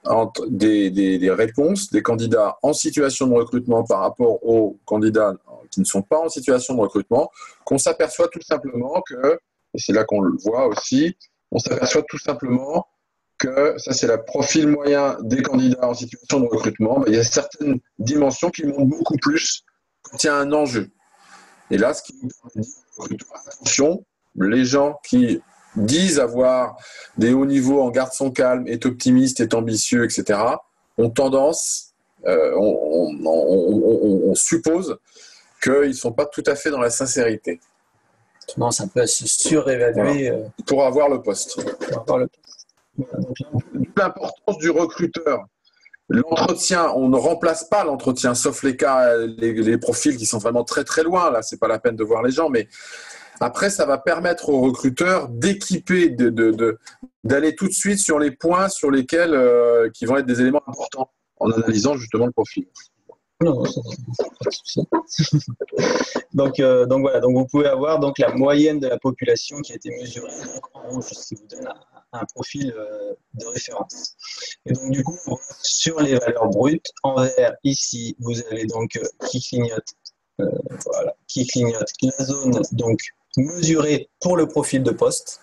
entre des réponses des candidats en situation de recrutement par rapport aux candidats qui ne sont pas en situation de recrutement qu'on s'aperçoit tout simplement que, et c'est là qu'on le voit aussi, on s'aperçoit tout simplement que, ça c'est le profil moyen des candidats en situation de recrutement, il y a certaines dimensions qui montent beaucoup plus quand il y a un enjeu. Et là, ce qui nous permet de dire, attention, les gens qui disent avoir des hauts niveaux en garde son calme, est optimiste, est ambitieux, etc., ont tendance, on suppose qu'ils ne sont pas tout à fait dans la sincérité. Non, ça peut se surévaluer. Voilà. Pour avoir le poste. L'importance du recruteur. L'entretien, on ne remplace pas l'entretien, sauf les cas, les profils qui sont vraiment très très loin. Là, c'est pas la peine de voir les gens, mais après, ça va permettre aux recruteurs d'équiper, d'aller tout de suite sur les points sur lesquels qui vont être des éléments importants en analysant justement le profil. Non, pas de souci. donc voilà, donc vous pouvez avoir donc la moyenne de la population qui a été mesurée en rouge, ce qui vous donne un profil de référence. Et donc du coup, sur les valeurs brutes, en vert ici, vous avez donc qui clignote la zone donc mesurée pour le profil de poste.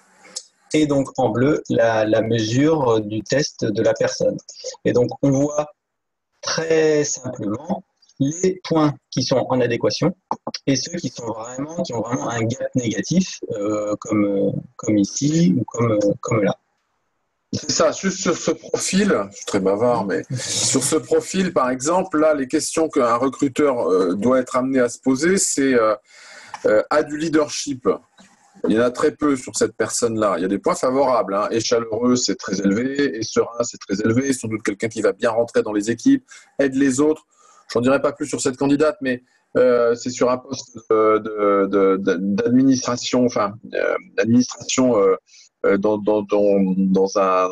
Et donc en bleu, la mesure du test de la personne. Et donc on voit très simplement les points qui sont en adéquation et ceux qui ont vraiment un gap négatif, comme ici ou comme là. C'est ça, juste sur ce profil, je suis très bavard, mais sur ce profil, par exemple, là, les questions qu'un recruteur doit être amené à se poser, c'est a du leadership. Il y en a très peu sur cette personne-là. Il y a des points favorables. Hein. Et chaleureux, c'est très élevé. Et serein, c'est très élevé. Sans doute quelqu'un qui va bien rentrer dans les équipes, aide les autres. Je n'en dirai pas plus sur cette candidate, mais c'est sur un poste d'administration, dans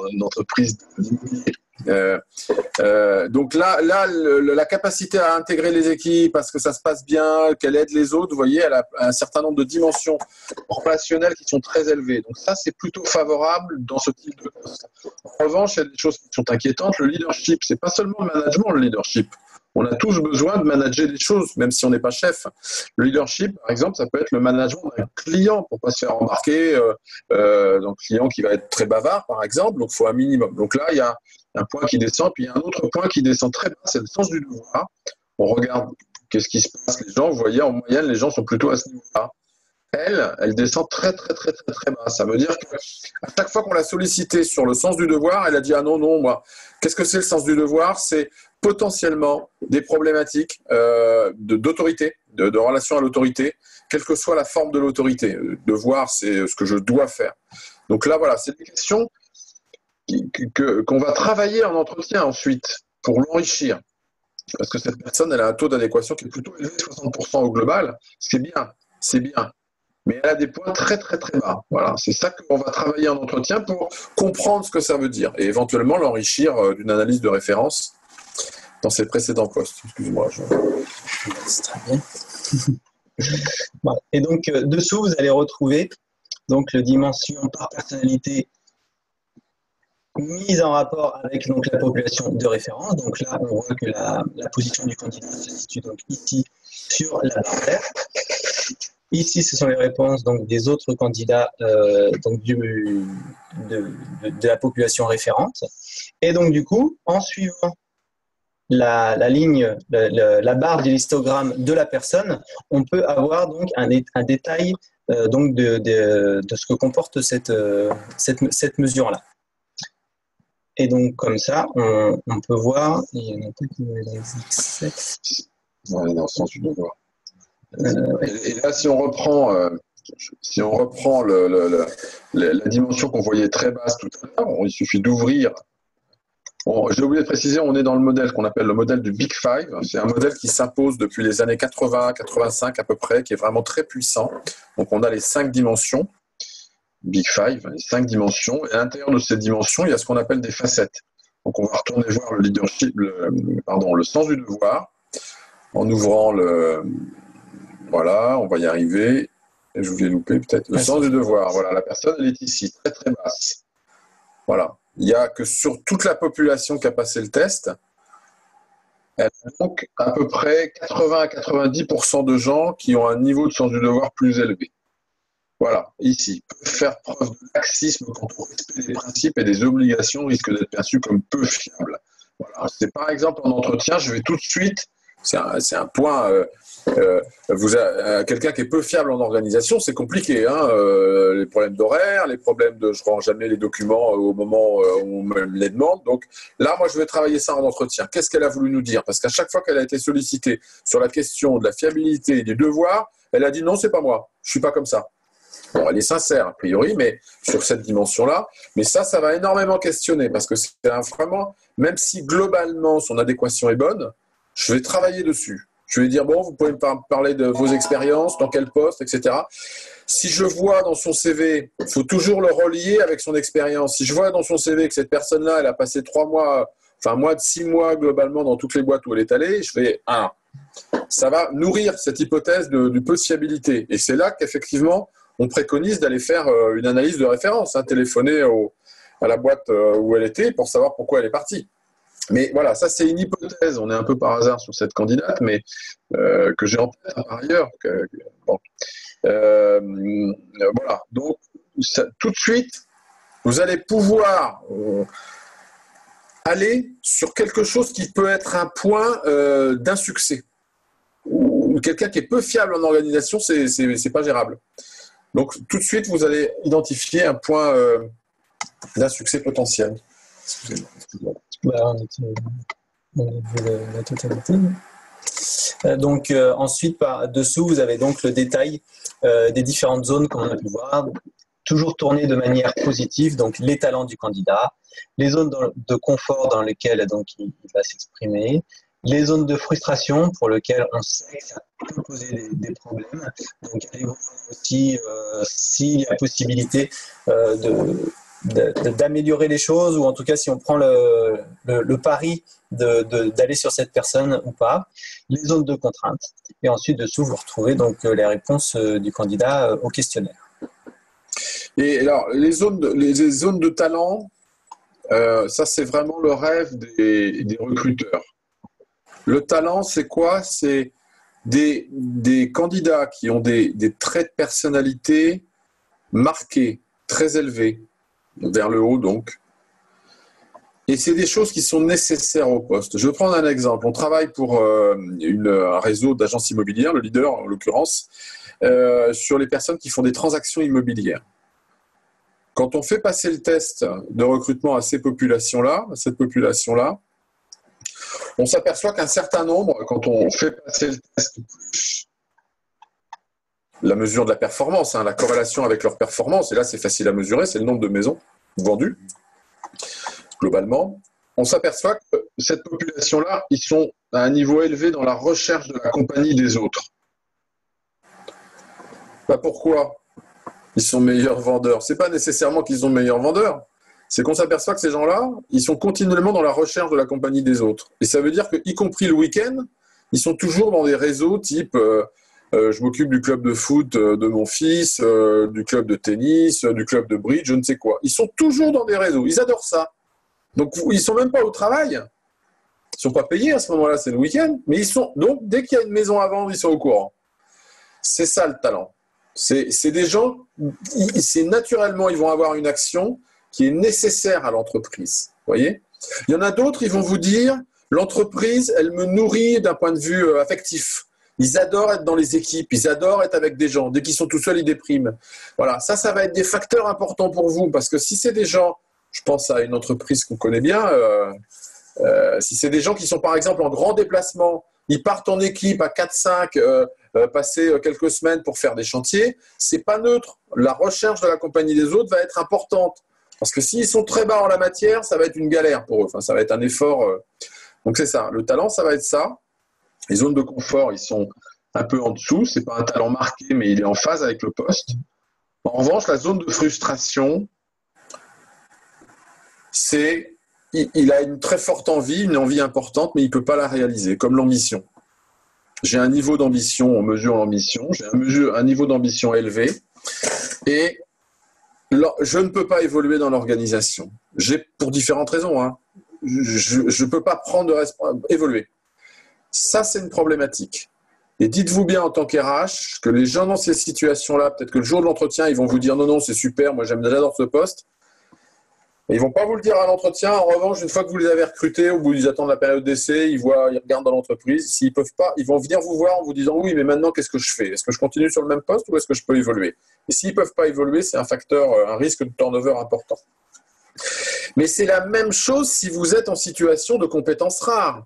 une entreprise d'immobilier. Donc là la capacité à intégrer les équipes, à ce que ça se passe bien, qu'elle aide les autres, vous voyez, elle a un certain nombre de dimensions relationnelles qui sont très élevées. Donc ça, c'est plutôt favorable dans ce type de poste. En revanche, il y a des choses qui sont inquiétantes. Le leadership, c'est pas seulement le management, le leadership. On a tous besoin de manager des choses, même si on n'est pas chef. Le leadership, par exemple, ça peut être le management d'un client pour pas se faire embarquer. Donc, client qui va être très bavard, par exemple, donc il faut un minimum. Donc là, il y a un point qui descend, puis il y a un autre point qui descend très bas, c'est le sens du devoir. On regarde qu'est-ce qui se passe? Les gens, vous voyez, en moyenne, les gens sont plutôt à ce niveau-là. Elle descend très, très, très, très, très bas. Ça veut dire qu'à chaque fois qu'on l'a sollicité sur le sens du devoir, elle a dit ah non, non, moi. Qu'est-ce que c'est le sens du devoir? C'est potentiellement des problématiques d'autorité, de relation à l'autorité, quelle que soit la forme de l'autorité. Devoir, c'est ce que je dois faire. Donc là, voilà, c'est des questions qu'on va travailler en entretien ensuite pour l'enrichir. Parce que cette personne, elle a un taux d'adéquation qui est plutôt élevé, 60% au global, ce qui est bien, c'est bien. Mais elle a des points très très très bas. Voilà, c'est ça qu'on va travailler en entretien pour comprendre ce que ça veut dire et éventuellement l'enrichir d'une analyse de référence dans ses précédents postes. Excuse-moi. C'est très bien. Voilà. Et donc, dessous, vous allez retrouver donc, le dimension par personnalité mise en rapport avec donc, la population de référence. Donc là, on voit que la position du candidat se situe donc ici sur la barre verte. Ici, ce sont les réponses donc, des autres candidats donc, de la population référente. Et donc, du coup, en suivant la ligne, la barre du histogramme de la personne, on peut avoir donc un détail donc de ce que comporte cette mesure-là. Et donc, comme ça, on peut voir, il y en a peut-être qui les acceptent. Ouais, dans le sens du devoir. Et là, si on reprend la dimension qu'on voyait très basse tout à l'heure, il suffit d'ouvrir. J'ai oublié de préciser, on est dans le modèle qu'on appelle le modèle du Big Five. C'est un modèle qui s'impose depuis les années 80, 85 à peu près, qui est vraiment très puissant. Donc, on a les 5 dimensions. Big Five, les 5 dimensions. Et à l'intérieur de ces dimensions, il y a ce qu'on appelle des facettes. Donc, on va retourner voir le leadership, le sens du devoir, en ouvrant voilà, on va y arriver. Je vous l'ai loupé peut-être. Le sens du devoir. Voilà, la personne, elle est ici, très très basse. Voilà. Il n'y a que sur toute la population qui a passé le test, elle a donc à peu près 80 à 90% de gens qui ont un niveau de sens du devoir plus élevé. Voilà, ici, faire preuve de laxisme quant au respect des principes et des obligations risque d'être perçu comme peu fiable. Voilà. C'est par exemple en entretien, je vais tout de suite, c'est un point, quelqu'un qui est peu fiable en organisation, c'est compliqué. Hein, les problèmes d'horaire, les problèmes de je ne rends jamais les documents au moment où on me les demande. Donc là, moi, je vais travailler ça en entretien. Qu'est-ce qu'elle a voulu nous dire? Parce qu'à chaque fois qu'elle a été sollicitée sur la question de la fiabilité et du devoir, elle a dit non, c'est pas moi, je ne suis pas comme ça. Bon, elle est sincère, a priori, mais sur cette dimension-là. Mais ça va énormément questionner, parce que c'est vraiment, même si globalement son adéquation est bonne, je vais travailler dessus. Je vais dire, bon, vous pouvez me parler de vos expériences, dans quel poste, etc. Si je vois dans son CV, il faut toujours le relier avec son expérience. Si je vois dans son CV que cette personne-là, elle a passé 3 mois, enfin moins de 6 mois globalement dans toutes les boîtes où elle est allée, je vais, ça va nourrir cette hypothèse du peu de fiabilité. Et c'est là qu'effectivement, on préconise d'aller faire une analyse de référence, téléphoner à la boîte où elle était pour savoir pourquoi elle est partie. Mais voilà, ça c'est une hypothèse, on est un peu par hasard sur cette candidate, mais que j'ai en tête par ailleurs. Bon. Voilà, donc ça, tout de suite, vous allez pouvoir aller sur quelque chose qui peut être un point d'insuccès. Ou quelqu'un qui est peu fiable en organisation, c'est pas gérable. Donc tout de suite, vous allez identifier un point d'insuccès potentiel. Excusez-moi. On a vu la totalité. Donc ensuite, par dessous, vous avez donc le détail des différentes zones qu'on a pu voir, toujours tournées de manière positive, donc les talents du candidat, les zones de confort dans lesquelles donc, il va s'exprimer, les zones de frustration pour lesquelles on sait que ça peut poser des problèmes. Donc allez voir aussi s'il y a possibilité d'améliorer les choses, ou en tout cas si on prend le pari d'aller sur cette personne ou pas, les zones de contrainte. Et ensuite, dessous, vous retrouvez donc les réponses du candidat au questionnaire. Et alors, les zones de talent, ça c'est vraiment le rêve des recruteurs. Le talent, c'est quoi? C'est des candidats qui ont des traits de personnalité marqués, très élevés, vers le haut donc, Et c'est des choses qui sont nécessaires au poste. Je vais prendre un exemple. On travaille pour un réseau d'agences immobilières, le leader en l'occurrence, sur les personnes qui font des transactions immobilières. Quand on fait passer le test de recrutement à cette population-là, on s'aperçoit qu'un certain nombre, quand on fait passer le test plus la mesure de la performance, la corrélation avec leur performance, et là c'est facile à mesurer, c'est le nombre de maisons vendues, globalement, on s'aperçoit que cette population-là, ils sont à un niveau élevé dans la recherche de la compagnie des autres. Pourquoi ils sont meilleurs vendeurs? Ce n'est pas nécessairement qu'ils sont meilleurs vendeurs, c'est qu'on s'aperçoit que ces gens-là, ils sont continuellement dans la recherche de la compagnie des autres. Et ça veut dire que, y compris le week-end, ils sont toujours dans des réseaux type je m'occupe du club de foot de mon fils, du club de tennis, du club de bridge, je ne sais quoi. Ils sont toujours dans des réseaux, ils adorent ça. Donc ils ne sont même pas au travail, ils ne sont pas payés à ce moment-là, c'est le week-end, mais donc dès qu'il y a une maison à vendre, ils sont au courant. C'est ça le talent. C'est des gens, c'est naturellement, ils vont avoir une action qui est nécessaire à l'entreprise. Voyez ? Il y en a d'autres, ils vont vous dire, l'entreprise, elle me nourrit d'un point de vue affectif. Ils adorent être dans les équipes, ils adorent être avec des gens. Dès qu'ils sont tout seuls, ils dépriment. Voilà, ça va être des facteurs importants pour vous, parce que si c'est des gens, je pense à une entreprise qu'on connaît bien, si c'est des gens qui sont par exemple en grand déplacement, ils partent en équipe à 4-5, passer quelques semaines pour faire des chantiers, c'est pas neutre. La recherche de la compagnie des autres va être importante. Parce que s'ils sont très bas en la matière, ça va être une galère pour eux. Enfin, ça va être un effort. Donc c'est ça. Le talent, ça va être ça. Les zones de confort, ils sont un peu en dessous. C'est pas un talent marqué, mais il est en phase avec le poste. En revanche, la zone de frustration, il a une très forte envie, une envie importante, mais il ne peut pas la réaliser, comme l'ambition. J'ai un niveau d'ambition, on mesure l'ambition, j'ai un niveau d'ambition élevé, et je ne peux pas évoluer dans l'organisation. Pour différentes raisons, je ne peux pas évoluer. Ça, c'est une problématique. Et dites-vous bien en tant qu'RH que les gens dans ces situations-là, peut-être que le jour de l'entretien, ils vont vous dire non, c'est super, moi j'adore ce poste. Et ils ne vont pas vous le dire à l'entretien. En revanche, une fois que vous les avez recrutés, au bout ils attendent la période d'essai, ils regardent dans l'entreprise. S'ils ne peuvent pas, ils vont venir vous voir en vous disant oui, mais maintenant qu'est-ce que je fais? Est-ce que je continue sur le même poste ou est-ce que je peux évoluer? Et s'ils ne peuvent pas évoluer, c'est un risque de turnover important. Mais c'est la même chose si vous êtes en situation de compétences rares.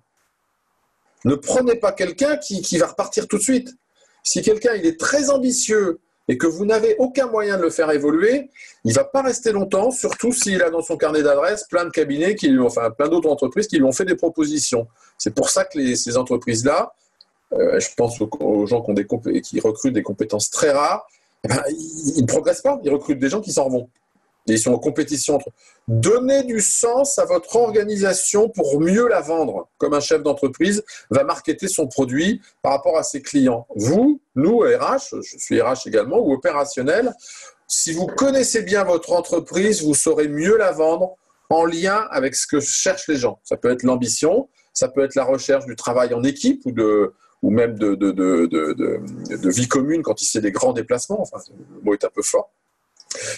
Ne prenez pas quelqu'un qui va repartir tout de suite. Si quelqu'un il est très ambitieux et que vous n'avez aucun moyen de le faire évoluer, il ne va pas rester longtemps, surtout s'il a dans son carnet d'adresses plein de cabinets, plein d'autres entreprises qui lui ont fait des propositions. C'est pour ça que ces entreprises-là, je pense aux gens qui recrutent des compétences très rares, ils ne progressent pas, ils recrutent des gens qui s'en vont. Et ils sont en compétition entre eux. Donnez du sens à votre organisation pour mieux la vendre. Comme un chef d'entreprise va marketer son produit par rapport à ses clients. Vous, nous, RH, je suis RH également, ou opérationnel, si vous connaissez bien votre entreprise, vous saurez mieux la vendre en lien avec ce que cherchent les gens. Ça peut être l'ambition, ça peut être la recherche du travail en équipe ou même de vie commune quand il y a des grands déplacements. Enfin, le mot est un peu fort.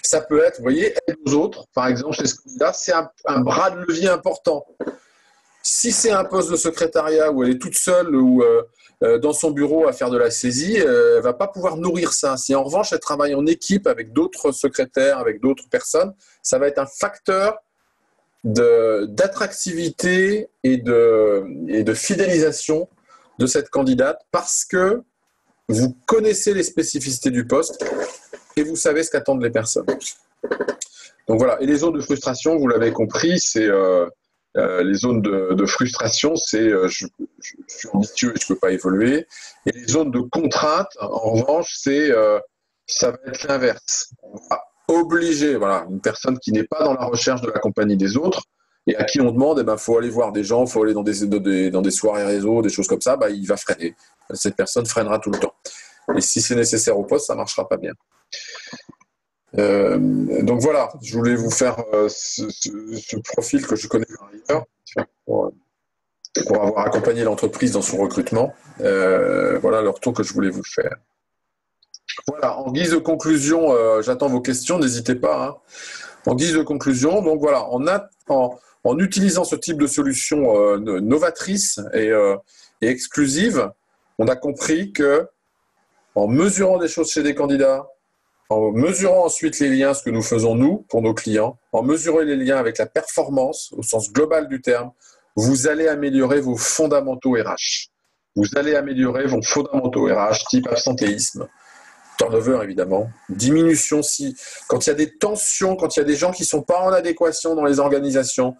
Ça peut être, vous voyez, aide aux autres, par exemple, chez ce candidat, c'est un bras de levier important. Si c'est un poste de secrétariat où elle est toute seule ou dans son bureau à faire de la saisie, elle ne va pas pouvoir nourrir ça. Si en revanche, elle travaille en équipe avec d'autres secrétaires, avec d'autres personnes, ça va être un facteur d'attractivité et de fidélisation de cette candidate parce que vous connaissez les spécificités du poste et vous savez ce qu'attendent les personnes. Donc voilà. Et les zones de frustration, vous l'avez compris, c'est les zones de frustration, c'est je suis ambitieux et je ne peux pas évoluer. Et les zones de contrainte, en revanche, ça va être l'inverse. On va obliger une personne qui n'est pas dans la recherche de la compagnie des autres et à qui on demande, faut aller voir des gens, il faut aller dans des soirées réseau, des choses comme ça, il va freiner. Cette personne freinera tout le temps. Et si c'est nécessaire au poste, ça ne marchera pas bien. Donc voilà, je voulais vous faire ce profil que je connais par ailleurs pour avoir accompagné l'entreprise dans son recrutement. Voilà le retour que je voulais vous faire. Voilà, en guise de conclusion, j'attends vos questions, n'hésitez pas. En guise de conclusion, donc voilà, en utilisant ce type de solution novatrice et exclusive, on a compris que en mesurant des choses chez des candidats, en mesurant ensuite les liens, ce que nous faisons nous pour nos clients, en mesurant les liens avec la performance au sens global du terme, vous allez améliorer vos fondamentaux RH. Vous allez améliorer vos fondamentaux RH, type absentéisme, turnover évidemment, diminution quand il y a des tensions, quand il y a des gens qui ne sont pas en adéquation dans les organisations,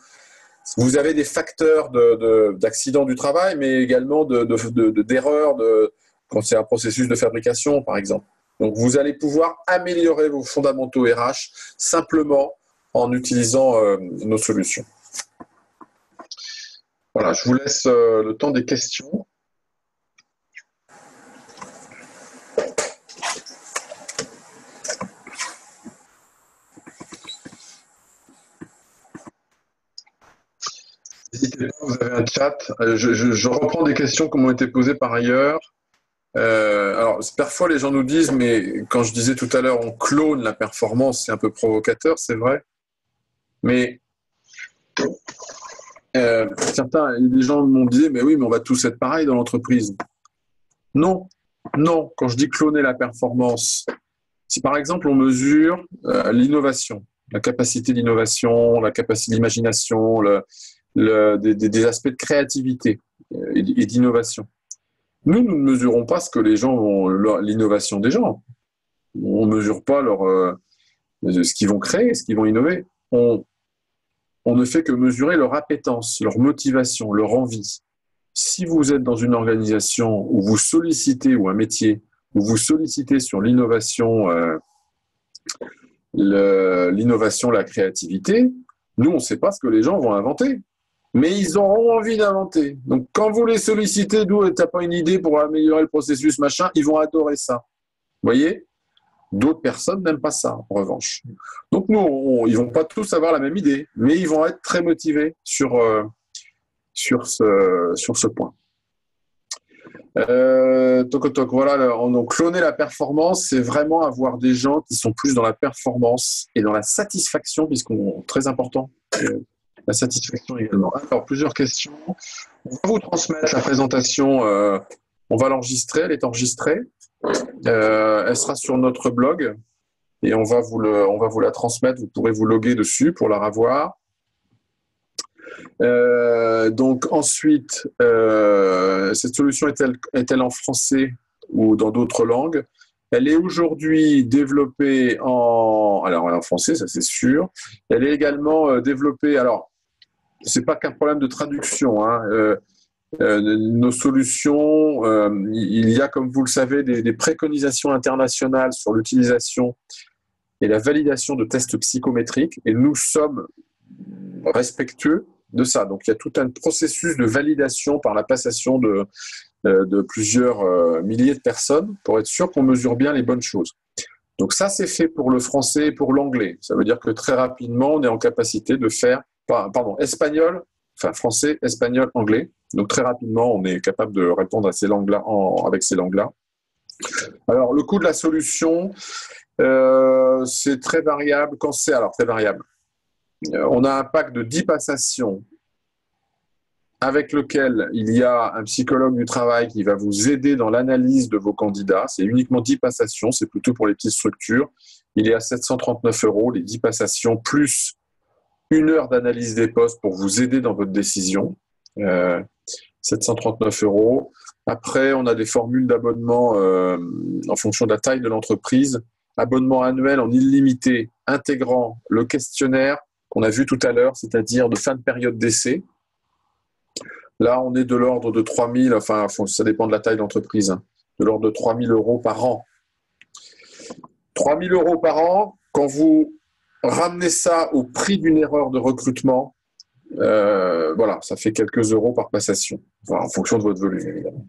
vous avez des facteurs d'accidents du travail, mais également d'erreurs quand c'est un processus de fabrication, par exemple. Donc, vous allez pouvoir améliorer vos fondamentaux RH simplement en utilisant nos solutions. Voilà, je vous laisse le temps des questions. N'hésitez pas, vous avez un chat. Je reprends des questions qui m'ont été posées par ailleurs. Alors, parfois, les gens nous disent, mais quand je disais tout à l'heure, on clone la performance, c'est un peu provocateur, c'est vrai. Mais certains, les gens m'ont dit, mais oui, mais on va tous être pareil dans l'entreprise. Non, non. Quand je dis cloner la performance, si par exemple on mesure l'innovation, la capacité d'innovation, la capacité d'imagination, des aspects de créativité et d'innovation. Nous ne mesurons pas ce que les gens ont, l'innovation des gens. On ne mesure pas ce qu'ils vont créer, ce qu'ils vont innover. On ne fait que mesurer leur appétence, leur motivation, leur envie. Si vous êtes dans une organisation où vous sollicitez, ou un métier, où vous sollicitez sur l'innovation, la créativité, nous, on ne sait pas ce que les gens vont inventer. Mais ils auront envie d'inventer. Donc, quand vous les sollicitez, d'où tu n'as pas une idée pour améliorer le processus, machin, ils vont adorer ça. Vous voyez? D'autres personnes n'aiment pas ça, en revanche. Donc, nous, ils ne vont pas tous avoir la même idée, mais ils vont être très motivés sur ce point. Voilà, donc cloner la performance, c'est vraiment avoir des gens qui sont plus dans la performance et dans la satisfaction, puisqu'on très important. La satisfaction également. Alors, plusieurs questions. On va vous transmettre la présentation. On va l'enregistrer. Elle est enregistrée. Elle sera sur notre blog et on va vous la transmettre. Vous pourrez vous loguer dessus pour la revoir. Donc ensuite, cette solution est-elle en français ou dans d'autres langues? Elle est aujourd'hui développée en français, ça c'est sûr. Elle est également développée. Alors, c'est pas qu'un problème de traduction. Nos solutions, il y a, comme vous le savez, des préconisations internationales sur l'utilisation et la validation de tests psychométriques, et nous sommes respectueux de ça. Donc, il y a tout un processus de validation par la passation de plusieurs milliers de personnes pour être sûr qu'on mesure bien les bonnes choses. Donc, ça, c'est fait pour le français et pour l'anglais. Ça veut dire que très rapidement, on est en capacité de faire français, espagnol, anglais. Donc très rapidement, on est capable de répondre à ces langues-là avec ces langues-là. Alors le coût de la solution, c'est très variable. Très variable. On a un pack de 10 passations avec lequel il y a un psychologue du travail qui va vous aider dans l'analyse de vos candidats. C'est uniquement 10 passations, c'est plutôt pour les petites structures. Il est à 739 €, les 10 passations, plus 1 heure d'analyse des postes pour vous aider dans votre décision. 739 €. Après, on a des formules d'abonnement en fonction de la taille de l'entreprise. Abonnement annuel en illimité, intégrant le questionnaire qu'on a vu tout à l'heure, c'est-à-dire de fin de période d'essai. Là, on est de l'ordre de 3 000, ça dépend de la taille de l'entreprise, de l'ordre de 3 000 € par an. 3 000 € par an, quand vous ramenez ça au prix d'une erreur de recrutement, voilà, ça fait quelques euros par passation, en fonction de votre volume, évidemment.